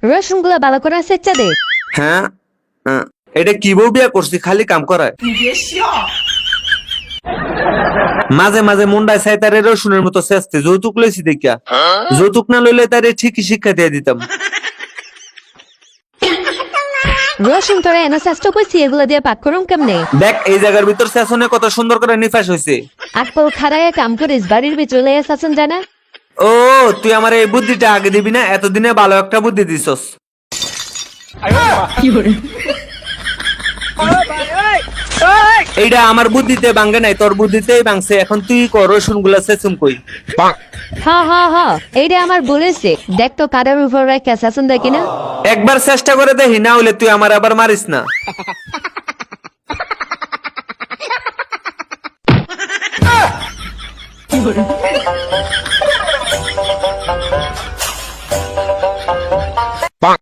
রসুন গুলা ভালো করে সেচ্চা দে। হ্যাঁ এটা কি বউ বিয়া করছি খালি কাম করায়। মাঝে মাঝে মুন্ডায় চাই তারে রসুনের মতো চেষ্টা যৌতুক লইছি দেখিয়া। যৌতুক না লইলে তারে ঠিকই শিক্ষা দিয়ে দিতাম। রসুন তোরা এনে চেষ্টা করছি এগুলা দিয়ে পাক করুম কেমনে? দেখ এই জায়গার ভিতর সেশনে কত সুন্দর করে নিফাস হয়েছে। আকপল খাড়ায় কাম করিস বাড়ির ভিতরে লইয়া শাসন জানা। ও তুই আমার এই বুদ্ধিটা আগে দিবি না? এতদিনে ভালো একটা বুদ্ধি দিছস। এইটা আমার বুদ্ধিতে ভাঙ্গে নাই, তোর বুদ্ধিতেই ভাঙছে। এখন তুই কর রসুন গুলা সেচুম কই। হ্যাঁ এইটা আমার বলেছে। দেখ তো কাদের উপর রেখে শাসন দেখি না। একবার চেষ্টা করে দেখি, না হলে তুই আমার আবার মারিস না।